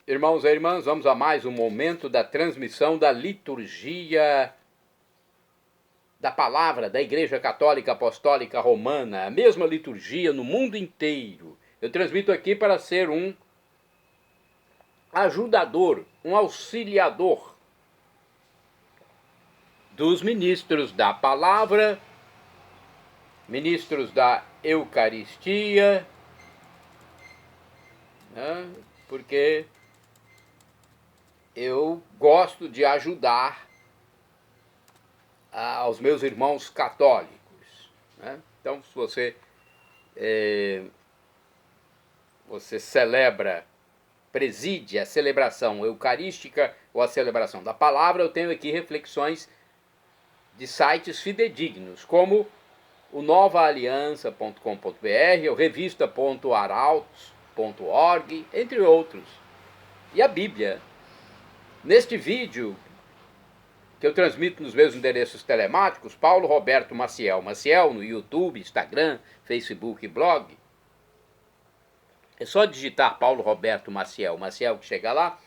Irmãos e irmãs, vamos a mais um momento da transmissão da liturgia da palavra da Igreja Católica Apostólica Romana, a mesma liturgia no mundo inteiro. Eu transmito aqui para ser um ajudador, um auxiliador dos ministros da palavra, ministros da Eucaristia, né? Porque eu gosto de ajudar aos meus irmãos católicos, né? Então, se você preside a celebração eucarística ou a celebração da palavra, eu tenho aqui reflexões de sites fidedignos, como o novaaliança.com.br, o revista.arautos.org, entre outros. E a Bíblia. Neste vídeo, que eu transmito nos meus endereços telemáticos, Paulo Roberto Maciel no YouTube, Instagram, Facebook e blog. É só digitar Paulo Roberto Maciel que chega lá.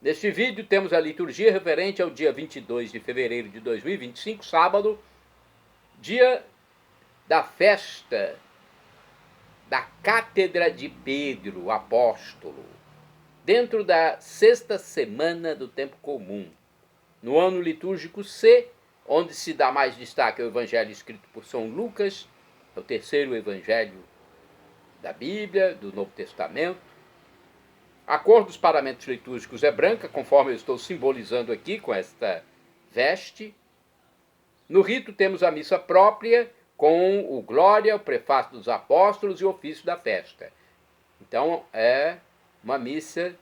Neste vídeo temos a liturgia referente ao dia 22 de fevereiro de 2025, sábado, dia da festa da Cátedra de Pedro, apóstolo, dentro da sexta semana do tempo comum, no ano litúrgico C, onde se dá mais destaque ao evangelho escrito por São Lucas, é o terceiro evangelho da Bíblia, do Novo Testamento. A cor dos paramentos litúrgicos é branca, conforme eu estou simbolizando aqui com esta veste. No rito temos a missa própria, com o Glória, o Prefácio dos Apóstolos e o ofício da festa. Então é uma missa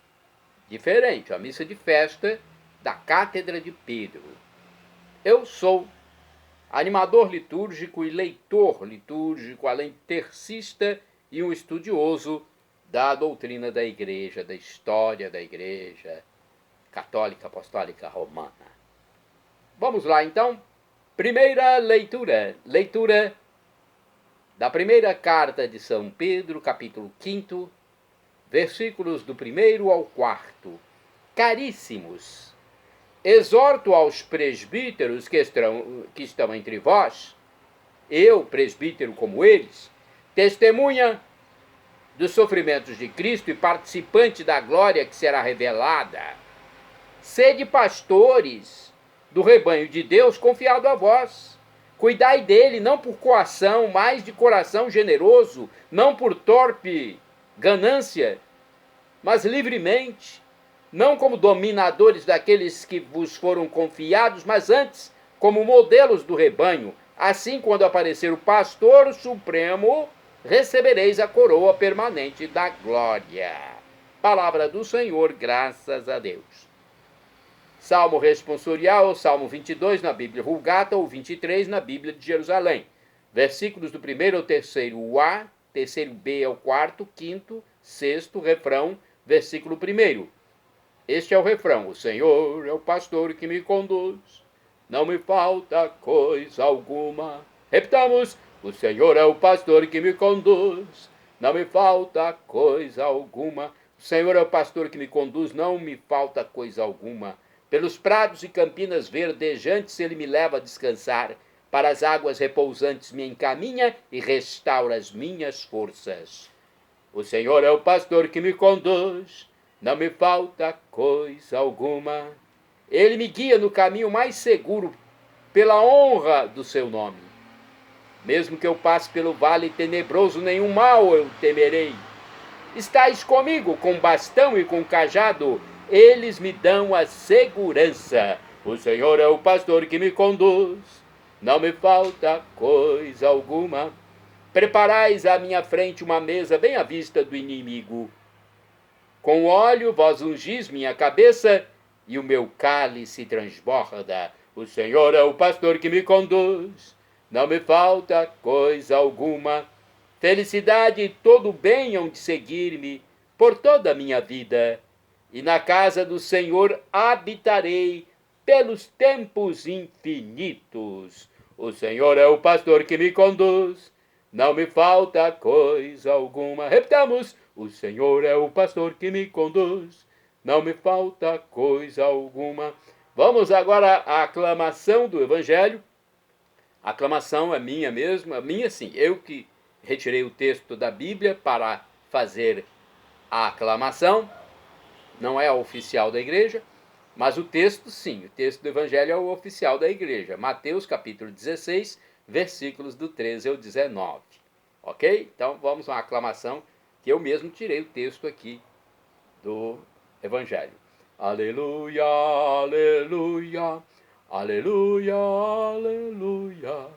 diferente, a missa de festa da Cátedra de Pedro. Eu sou animador litúrgico e leitor litúrgico, além de tercista e um estudioso da doutrina da Igreja, da história da Igreja Católica Apostólica Romana. Vamos lá, então. Primeira leitura. Leitura da primeira carta de São Pedro, capítulo 5, versículos do 1º ao 4. Caríssimos, exorto aos presbíteros que estão entre vós, eu, presbítero como eles, testemunha dos sofrimentos de Cristo e participante da glória que será revelada. Sede pastores do rebanho de Deus confiado a vós. Cuidai dele, não por coação, mas de coração generoso, não por torpe ganância, mas livremente, não como dominadores daqueles que vos foram confiados, mas antes como modelos do rebanho. Assim, quando aparecer o pastor supremo, recebereis a coroa permanente da glória. Palavra do Senhor, graças a Deus. Salmo responsorial, Salmo 22 na Bíblia Vulgata ou 23 na Bíblia de Jerusalém. Versículos do 1º ao 3º, o A, 3º B ao 4º, 5º, 6º, refrão, versículo 1º. Este é o refrão: o Senhor é o pastor que me conduz, não me falta coisa alguma. Repitamos: o Senhor é o pastor que me conduz, não me falta coisa alguma. O Senhor é o pastor que me conduz, não me falta coisa alguma. Pelos prados e campinas verdejantes ele me leva a descansar, para as águas repousantes me encaminha e restaura as minhas forças. O Senhor é o pastor que me conduz, não me falta coisa alguma. Ele me guia no caminho mais seguro, pela honra do seu nome. Mesmo que eu passe pelo vale tenebroso, nenhum mal eu temerei. Estais comigo com bastão e com cajado, eles me dão a segurança. O Senhor é o pastor que me conduz, não me falta coisa alguma. Preparais à minha frente uma mesa bem à vista do inimigo. Com óleo vós ungis minha cabeça e o meu cálice transborda. O Senhor é o pastor que me conduz, não me falta coisa alguma. Felicidade e todo bem hão de seguir-me por toda a minha vida. E na casa do Senhor habitarei pelos tempos infinitos. O Senhor é o pastor que me conduz, não me falta coisa alguma. Repitamos: o Senhor é o pastor que me conduz, não me falta coisa alguma. Vamos agora à aclamação do Evangelho. A aclamação é minha mesmo, a minha sim, eu que retirei o texto da Bíblia para fazer a aclamação, não é a oficial da igreja, mas o texto sim, o texto do Evangelho é o oficial da igreja. Mateus capítulo 16, versículos do 13 ao 19. Ok? Então vamos à aclamação, que eu mesmo tirei o texto aqui do Evangelho. Aleluia, aleluia, aleluia, aleluia,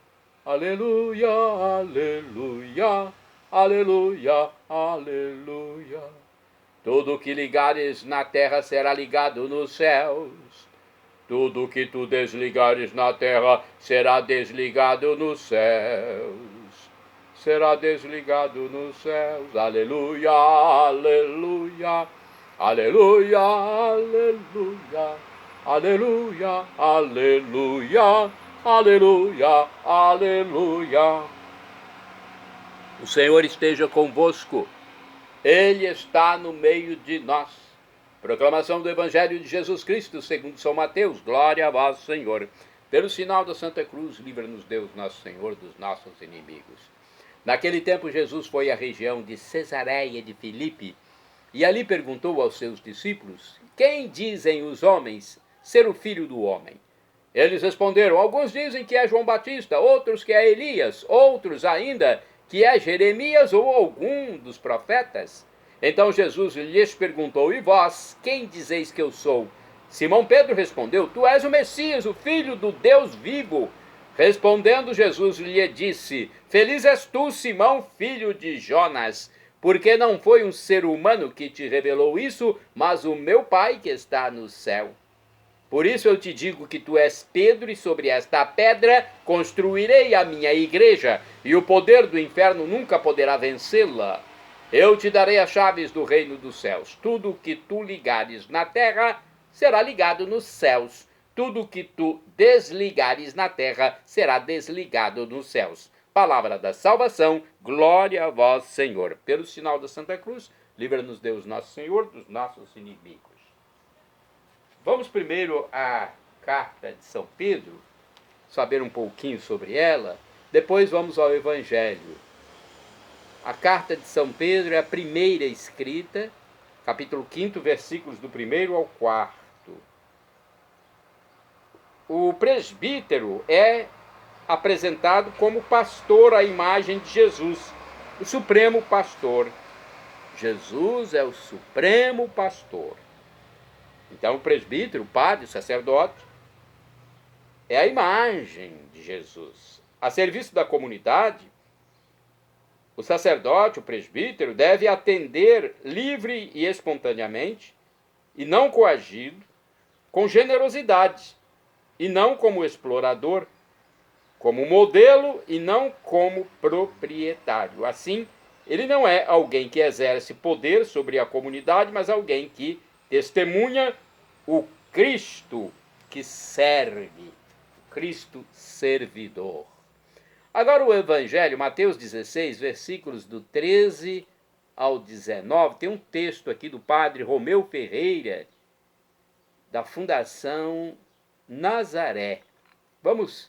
aleluia, aleluia, aleluia, aleluia. Tudo que ligares na terra será ligado nos céus. Tudo que tu desligares na terra será desligado nos céus. Será desligado nos céus. Aleluia, aleluia, aleluia, aleluia, aleluia, aleluia, aleluia, aleluia. O Senhor esteja convosco. Ele está no meio de nós. Proclamação do Evangelho de Jesus Cristo, segundo São Mateus. Glória a vós, Senhor. Pelo sinal da Santa Cruz, livra-nos Deus, nosso Senhor, dos nossos inimigos. Naquele tempo, Jesus foi à região de Cesareia de Filipe e ali perguntou aos seus discípulos: quem dizem os homens ser o Filho do Homem? Eles responderam: alguns dizem que é João Batista, outros que é Elias, outros ainda que é Jeremias ou algum dos profetas. Então Jesus lhes perguntou: e vós, quem dizeis que eu sou? Simão Pedro respondeu: tu és o Messias, o Filho do Deus vivo. Respondendo Jesus lhe disse: feliz és tu, Simão, filho de Jonas, porque não foi um ser humano que te revelou isso, mas o meu Pai que está no céu. Por isso eu te digo que tu és Pedro, e sobre esta pedra construirei a minha igreja, e o poder do inferno nunca poderá vencê-la. Eu te darei as chaves do reino dos céus. Tudo o que tu ligares na terra será ligado nos céus. Tudo o que tu desligares na terra será desligado nos céus. Palavra da salvação, glória a vós, Senhor. Pelo sinal da Santa Cruz, livra-nos Deus, nosso Senhor, dos nossos inimigos. Vamos primeiro à carta de São Pedro, saber um pouquinho sobre ela, depois vamos ao Evangelho. A carta de São Pedro é a primeira escrita, capítulo 5, versículos do 1º ao 4º. O presbítero é apresentado como pastor à imagem de Jesus, o supremo pastor. Jesus é o supremo pastor. Então o presbítero, o padre, o sacerdote, é a imagem de Jesus. A serviço da comunidade, o sacerdote, o presbítero, deve atender livre e espontaneamente, e não coagido, com generosidade, e não como explorador, como modelo e não como proprietário. Assim, ele não é alguém que exerce poder sobre a comunidade, mas alguém que testemunha o Cristo que serve, o Cristo servidor. Agora o Evangelho, Mateus 16, versículos do 13 ao 19, tem um texto aqui do padre Romeu Ferreira, da Fundação Nazaré. Vamos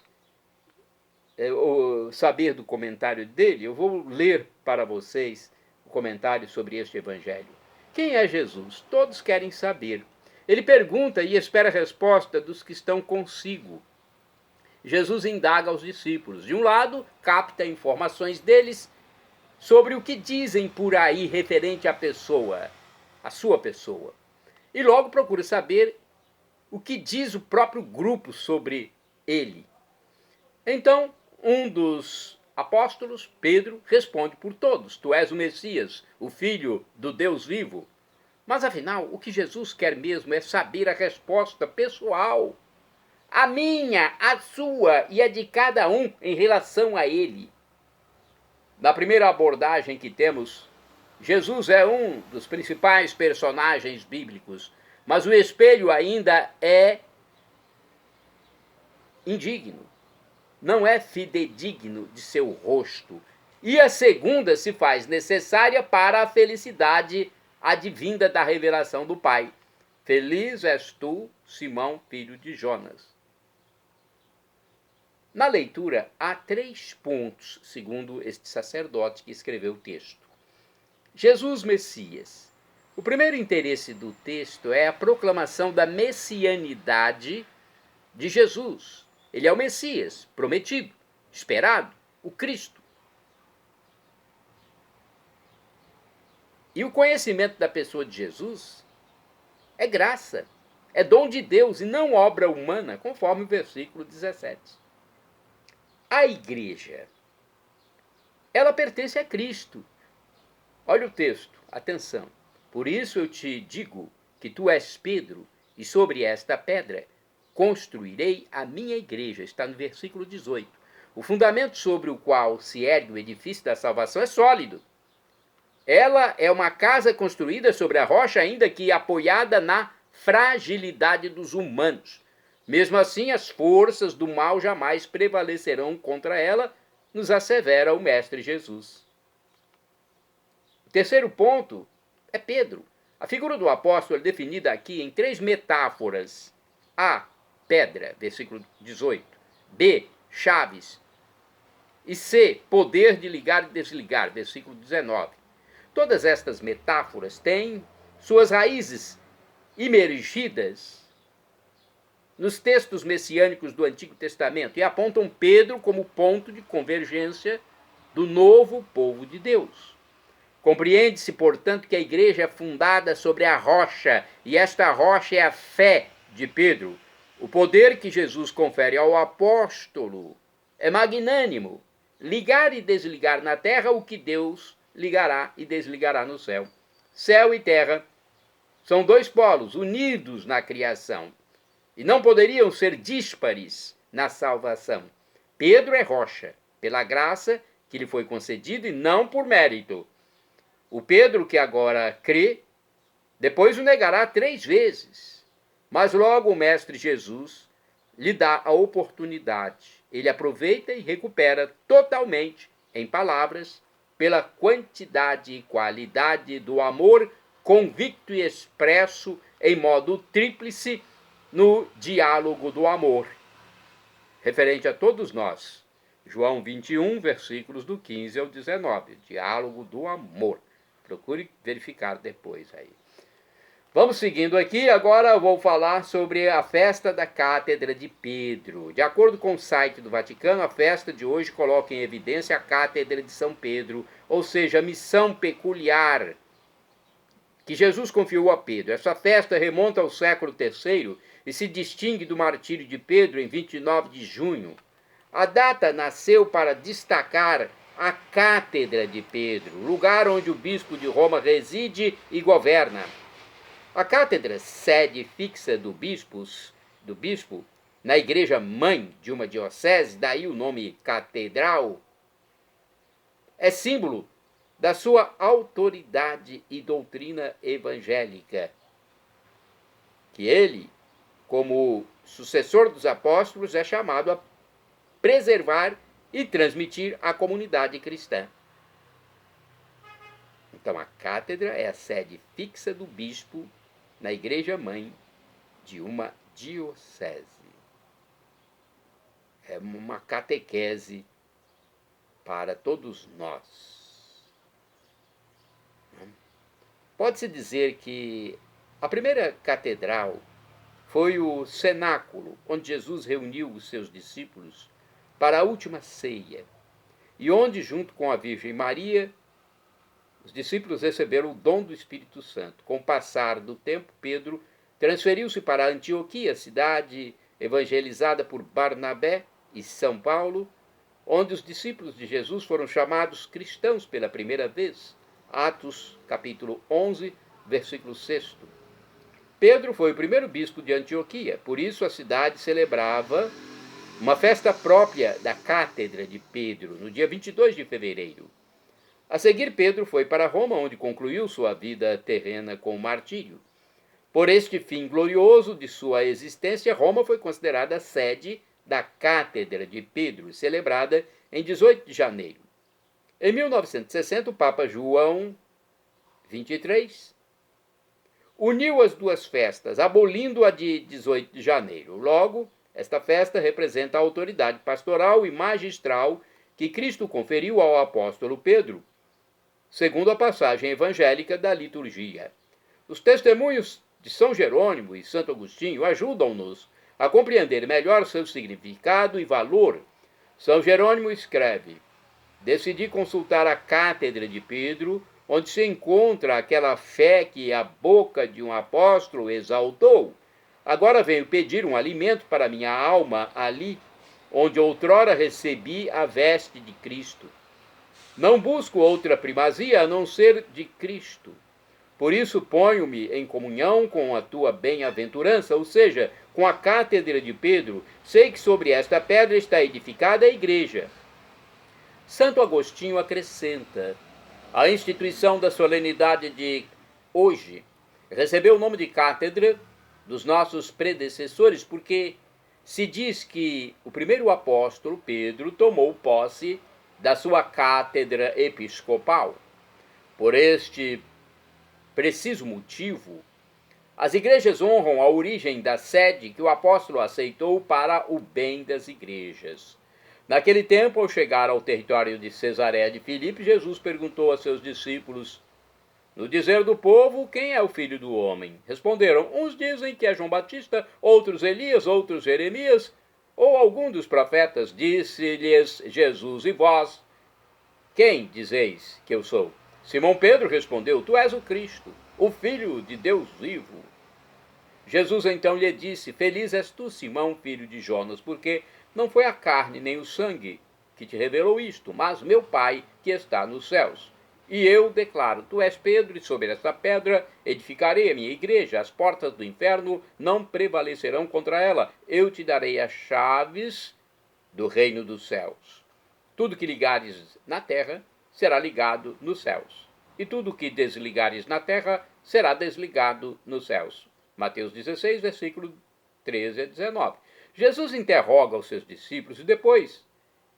saber do comentário dele? Eu vou ler para vocês o comentário sobre este Evangelho. Quem é Jesus? Todos querem saber. Ele pergunta e espera a resposta dos que estão consigo. Jesus indaga aos discípulos. De um lado, capta informações deles sobre o que dizem por aí referente à pessoa, à sua pessoa. E logo procura saber o que diz o próprio grupo sobre ele. Então, um dos apóstolos, Pedro, responde por todos: tu és o Messias, o Filho do Deus vivo. Mas afinal, o que Jesus quer mesmo é saber a resposta pessoal, a minha, a sua e a de cada um em relação a ele. Na primeira abordagem que temos, Jesus é um dos principais personagens bíblicos, mas o espelho ainda é indigno, não é fidedigno de seu rosto. E a segunda se faz necessária para a felicidade advinda da revelação do Pai. Feliz és tu, Simão, filho de Jonas. Na leitura, há 3 pontos, segundo este sacerdote que escreveu o texto. Jesus Messias. O primeiro interesse do texto é a proclamação da messianidade de Jesus. Ele é o Messias, prometido, esperado, o Cristo. E o conhecimento da pessoa de Jesus é graça, é dom de Deus e não obra humana, conforme o versículo 17. A igreja, ela pertence a Cristo. Olha o texto, atenção. Por isso eu te digo que tu és Pedro, e sobre esta pedra construirei a minha igreja. Está no versículo 18. O fundamento sobre o qual se ergue o edifício da salvação é sólido. Ela é uma casa construída sobre a rocha, ainda que apoiada na fragilidade dos humanos. Mesmo assim, as forças do mal jamais prevalecerão contra ela, nos assevera o Mestre Jesus. O terceiro ponto é Pedro. A figura do apóstolo é definida aqui em 3 metáforas. A, pedra, versículo 18. B, chaves. E C, poder de ligar e desligar, versículo 19. Todas estas metáforas têm suas raízes imergidas nos textos messiânicos do Antigo Testamento e apontam Pedro como ponto de convergência do novo povo de Deus. Compreende-se, portanto, que a igreja é fundada sobre a rocha, e esta rocha é a fé de Pedro. O poder que Jesus confere ao apóstolo é magnânimo, ligar e desligar na terra o que Deus ligará e desligará no céu. Céu e terra são 2 polos unidos na criação e não poderiam ser díspares na salvação. Pedro é rocha, pela graça que lhe foi concedida e não por mérito. O Pedro que agora crê, depois o negará 3 vezes. Mas logo o Mestre Jesus lhe dá a oportunidade. Ele aproveita e recupera totalmente, em palavras, pela quantidade e qualidade do amor convicto e expresso em modo tríplice no diálogo do amor, referente a todos nós. João 21, versículos do 15 ao 19, diálogo do amor. Procure verificar depois aí. Vamos seguindo aqui, agora eu vou falar sobre a festa da Cátedra de Pedro. De acordo com o site do Vaticano, a festa de hoje coloca em evidência a Cátedra de São Pedro, ou seja, a missão peculiar que Jesus confiou a Pedro. Essa festa remonta ao século III e se distingue do martírio de Pedro em 29 de junho. A data nasceu para destacar a Cátedra de Pedro, lugar onde o bispo de Roma reside e governa. A cátedra, sede fixa do bispo, na igreja mãe de uma diocese, daí o nome catedral, é símbolo da sua autoridade e doutrina evangélica, que ele, como sucessor dos apóstolos, é chamado a preservar e transmitir à comunidade cristã. Então, a cátedra é a sede fixa do bispo na igreja-mãe de uma diocese. É uma catequese para todos nós. Pode-se dizer que a primeira catedral foi o cenáculo, onde Jesus reuniu os seus discípulos para a última ceia, e onde, junto com a Virgem Maria, os discípulos receberam o dom do Espírito Santo. Com o passar do tempo, Pedro transferiu-se para Antioquia, cidade evangelizada por Barnabé e São Paulo, onde os discípulos de Jesus foram chamados cristãos pela primeira vez. Atos, capítulo 11, versículo 6. Pedro foi o primeiro bispo de Antioquia, por isso a cidade celebrava uma festa própria da Cátedra de Pedro, no dia 22 de fevereiro. A seguir, Pedro foi para Roma, onde concluiu sua vida terrena com o martírio. Por este fim glorioso de sua existência, Roma foi considerada a sede da Cátedra de Pedro, celebrada em 18 de janeiro. Em 1960, o Papa João XXIII uniu as duas festas, abolindo a de 18 de janeiro. Logo, esta festa representa a autoridade pastoral e magistral que Cristo conferiu ao apóstolo Pedro, segundo a passagem evangélica da liturgia. Os testemunhos de São Jerônimo e Santo Agostinho ajudam-nos a compreender melhor seu significado e valor. São Jerônimo escreve: decidi consultar a cátedra de Pedro, onde se encontra aquela fé que a boca de um apóstolo exaltou. Agora venho pedir um alimento para minha alma ali, onde outrora recebi a veste de Cristo. Não busco outra primazia a não ser de Cristo. Por isso ponho-me em comunhão com a tua bem-aventurança, ou seja, com a cátedra de Pedro. Sei que sobre esta pedra está edificada a igreja. Santo Agostinho acrescenta: a instituição da solenidade de hoje recebeu o nome de cátedra dos nossos predecessores, porque se diz que o primeiro apóstolo, Pedro, tomou posse da sua cátedra episcopal. Por este preciso motivo, as igrejas honram a origem da sede que o apóstolo aceitou para o bem das igrejas. Naquele tempo, ao chegar ao território de Cesareia de Filipe, Jesus perguntou a seus discípulos: no dizer do povo, quem é o filho do homem? Responderam: uns dizem que é João Batista, outros Elias, outros Jeremias, ou algum dos profetas. Disse-lhes Jesus: e vós, quem dizeis que eu sou? Simão Pedro respondeu: tu és o Cristo, o Filho de Deus vivo. Jesus então lhe disse: feliz és tu, Simão, filho de Jonas, porque não foi a carne nem o sangue que te revelou isto, mas meu Pai que está nos céus. E eu declaro: tu és Pedro, e sobre esta pedra edificarei a minha igreja. As portas do inferno não prevalecerão contra ela. Eu te darei as chaves do reino dos céus. Tudo que ligares na terra será ligado nos céus, e tudo que desligares na terra será desligado nos céus. Mateus 16, versículo 13 a 19. Jesus interroga os seus discípulos e depois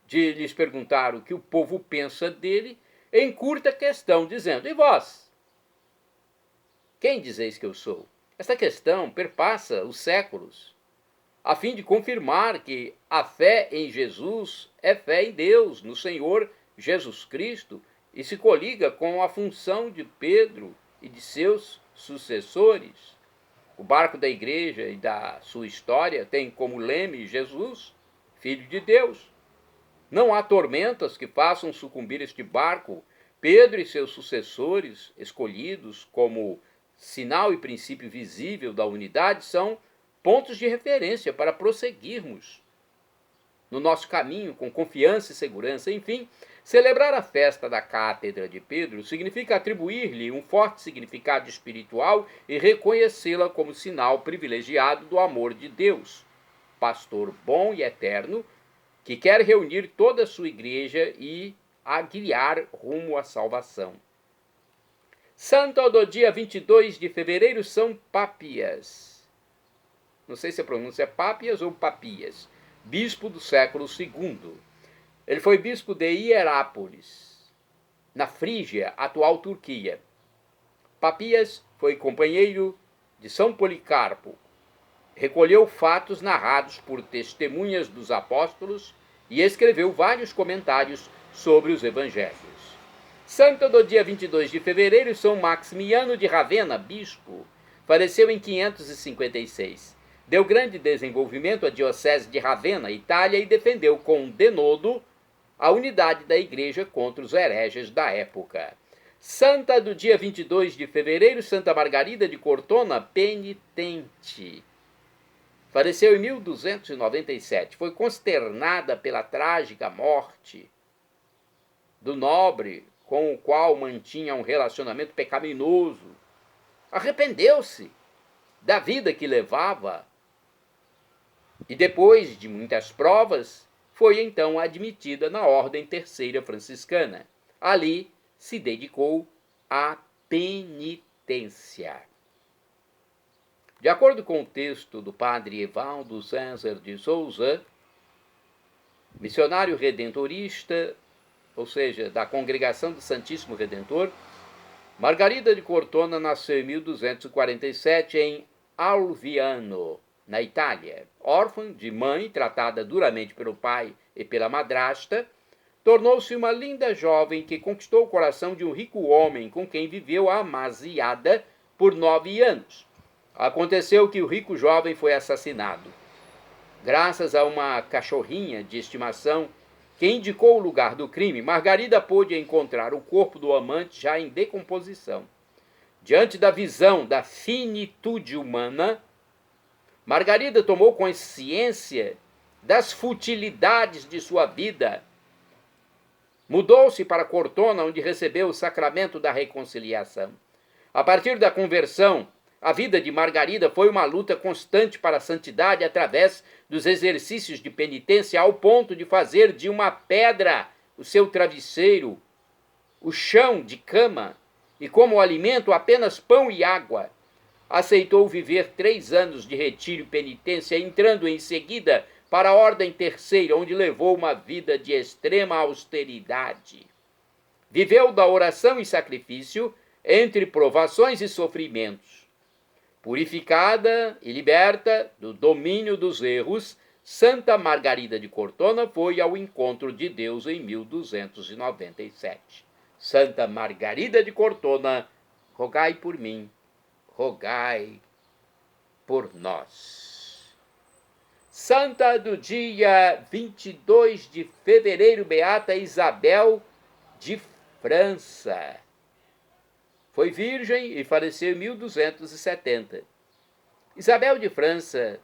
de lhes perguntar o que o povo pensa dele, encurta a questão, dizendo: e vós? Quem dizeis que eu sou? Esta questão perpassa os séculos, a fim de confirmar que a fé em Jesus é fé em Deus, no Senhor Jesus Cristo, e se coliga com a função de Pedro e de seus sucessores. O barco da igreja e da sua história tem como leme Jesus, Filho de Deus. Não há tormentas que façam sucumbir este barco. Pedro e seus sucessores, escolhidos como sinal e princípio visível da unidade, são pontos de referência para prosseguirmos no nosso caminho com confiança e segurança. Enfim, celebrar a festa da cátedra de Pedro significa atribuir-lhe um forte significado espiritual e reconhecê-la como sinal privilegiado do amor de Deus, pastor bom e eterno, que quer reunir toda a sua igreja e a guiar rumo à salvação. Santo do dia 22 de fevereiro, São Papias. Não sei se a pronúncia é Pápias ou Papias. Bispo do século II. Ele foi bispo de Hierápolis, na Frígia, atual Turquia. Papias foi companheiro de São Policarpo. Recolheu fatos narrados por testemunhas dos apóstolos e escreveu vários comentários sobre os evangelhos. Santo do dia 22 de fevereiro, São Maximiano de Ravenna, bispo. Faleceu em 556. Deu grande desenvolvimento à diocese de Ravenna, Itália, e defendeu com denodo a unidade da igreja contra os hereges da época. Santa do dia 22 de fevereiro, Santa Margarida de Cortona, penitente. Faleceu em 1297. Foi consternada pela trágica morte do nobre com o qual mantinha um relacionamento pecaminoso. Arrependeu-se da vida que levava e, depois de muitas provas, foi então admitida na Ordem Terceira Franciscana. Ali se dedicou à penitência. De acordo com o texto do padre Evaldo César de Souza, missionário redentorista, ou seja, da Congregação do Santíssimo Redentor, Margarida de Cortona nasceu em 1247 em Alviano, na Itália. Órfã de mãe, tratada duramente pelo pai e pela madrasta, tornou-se uma linda jovem que conquistou o coração de um rico homem com quem viveu amasiada por 9 anos. Aconteceu que o rico jovem foi assassinado. Graças a uma cachorrinha de estimação que indicou o lugar do crime, Margarida pôde encontrar o corpo do amante já em decomposição. Diante da visão da finitude humana, Margarida tomou consciência das futilidades de sua vida. Mudou-se para Cortona, onde recebeu o sacramento da reconciliação. A partir da conversão, a vida de Margarida foi uma luta constante para a santidade através dos exercícios de penitência, ao ponto de fazer de uma pedra o seu travesseiro, o chão de cama, e como alimento apenas pão e água. Aceitou viver 3 anos de retiro e penitência, entrando em seguida para a Ordem Terceira, onde levou uma vida de extrema austeridade. Viveu da oração e sacrifício entre provações e sofrimentos. Purificada e liberta do domínio dos erros, Santa Margarida de Cortona foi ao encontro de Deus em 1297. Santa Margarida de Cortona, rogai por mim, rogai por nós. Santa do dia 22 de fevereiro, Beata Isabel de França. Foi virgem e faleceu em 1270. Isabel de França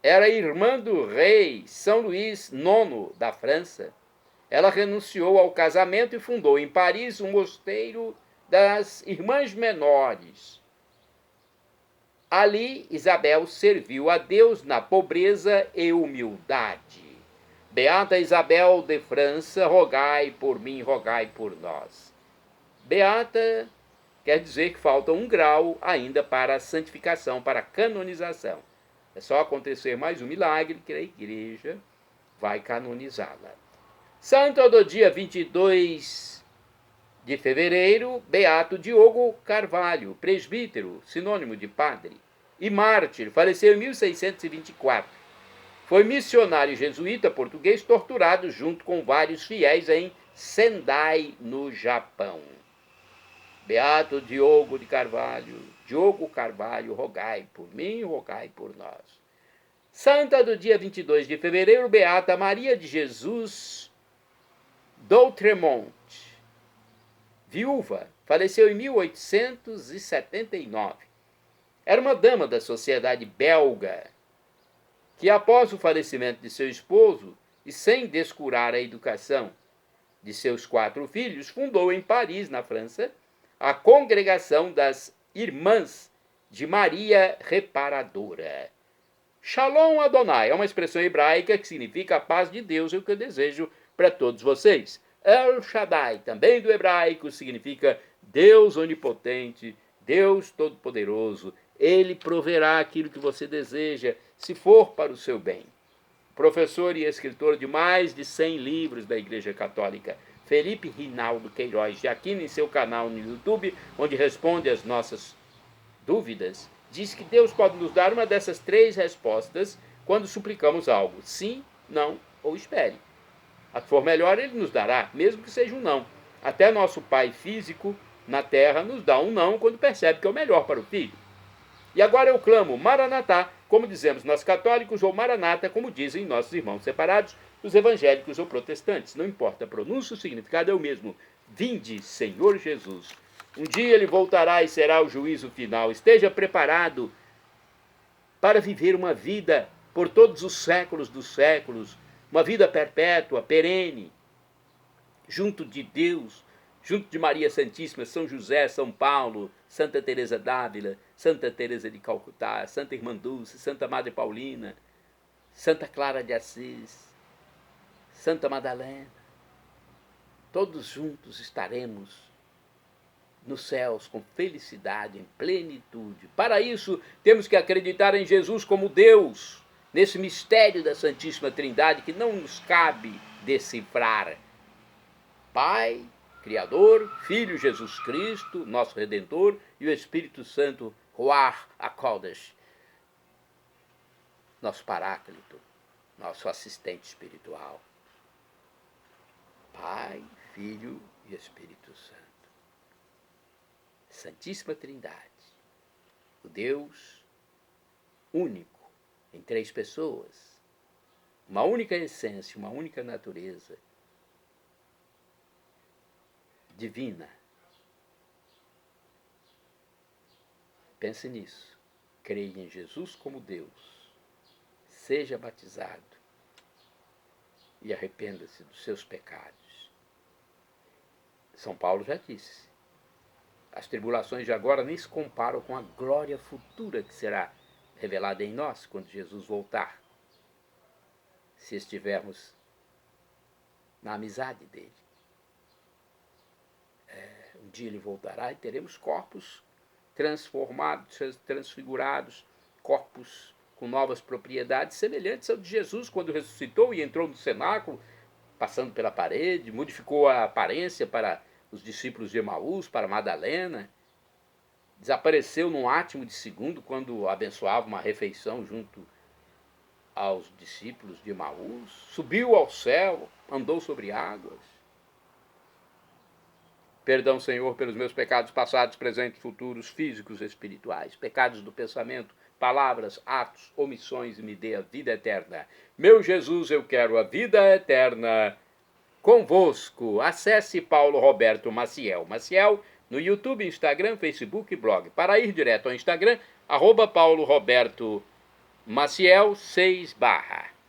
era irmã do rei São Luís IX da França. Ela renunciou ao casamento e fundou em Paris um mosteiro das Irmãs Menores. Ali, Isabel serviu a Deus na pobreza e humildade. Beata Isabel de França, rogai por mim, rogai por nós. Beata quer dizer que falta um grau ainda para a santificação, para a canonização. É só acontecer mais um milagre que a igreja vai canonizá-la. Santo do dia 22 de fevereiro, Beato Diogo Carvalho, presbítero, sinônimo de padre, e mártir, faleceu em 1624. Foi missionário jesuíta português torturado junto com vários fiéis em Sendai, no Japão. Beato Diogo Carvalho, rogai por mim, rogai por nós. Santa do dia 22 de fevereiro, Beata Maria de Jesus d'Outremont, viúva, faleceu em 1879. Era uma dama da sociedade belga, que após o falecimento de seu esposo, e sem descurar a educação de seus 4 filhos, fundou em Paris, na França, a Congregação das Irmãs de Maria Reparadora. Shalom Adonai é uma expressão hebraica que significa a paz de Deus, é o que eu desejo para todos vocês. El Shaddai, também do hebraico, significa Deus onipotente, Deus todo-poderoso. Ele proverá aquilo que você deseja, se for para o seu bem. Professor e escritor de mais de 100 livros da Igreja Católica, Felipe Rinaldo Queiroz de Aquino, em seu canal no YouTube, onde responde às nossas dúvidas, diz que Deus pode nos dar uma dessas 3 respostas quando suplicamos algo: sim, não ou espere. A que for melhor, ele nos dará, mesmo que seja um não. Até nosso pai físico na terra nos dá um não quando percebe que é o melhor para o filho. E agora eu clamo Maranatá, como dizemos nós católicos, ou Maranata, como dizem nossos irmãos separados, os evangélicos ou protestantes. Não importa a pronúncia, o significado é o mesmo. Vinde, Senhor Jesus. Um dia ele voltará e será o juízo final. Esteja preparado para viver uma vida por todos os séculos dos séculos, uma vida perpétua, perene, junto de Deus, junto de Maria Santíssima, São José, São Paulo, Santa Teresa d'Ávila, Santa Teresa de Calcutá, Santa Irmã Dulce, Santa Madre Paulina, Santa Clara de Assis, Santa Madalena. Todos juntos estaremos nos céus com felicidade, em plenitude. Para isso, temos que acreditar em Jesus como Deus, nesse mistério da Santíssima Trindade que não nos cabe decifrar. Pai, Criador, Filho Jesus Cristo, nosso Redentor, e o Espírito Santo, Ruach HaKodesh, nosso Paráclito, nosso assistente espiritual. Pai, Filho e Espírito Santo. Santíssima Trindade, o Deus único em três pessoas, uma única essência, uma única natureza divina. Pense nisso. Creia em Jesus como Deus. Seja batizado e arrependa-se dos seus pecados. São Paulo já disse. As tribulações de agora nem se comparam com a glória futura que será revelada em nós quando Jesus voltar. Se estivermos na amizade dele. Um dia ele voltará e teremos corpos transformados, transfigurados, corpos com novas propriedades semelhantes ao de Jesus quando ressuscitou e entrou no cenáculo, passando pela parede, modificou a aparência para os discípulos de Emaús, para Madalena, desapareceu num átimo de segundo quando abençoava uma refeição junto aos discípulos de Emaús, subiu ao céu, andou sobre águas. Perdão, Senhor, pelos meus pecados passados, presentes, futuros, físicos e espirituais, pecados do pensamento, palavras, atos, omissões, e me dê a vida eterna. Meu Jesus, eu quero a vida eterna convosco. Acesse Paulo Roberto Maciel. Maciel no YouTube, Instagram, Facebook e blog. Para ir direto ao Instagram, @Paulo Roberto Maciel 6 /.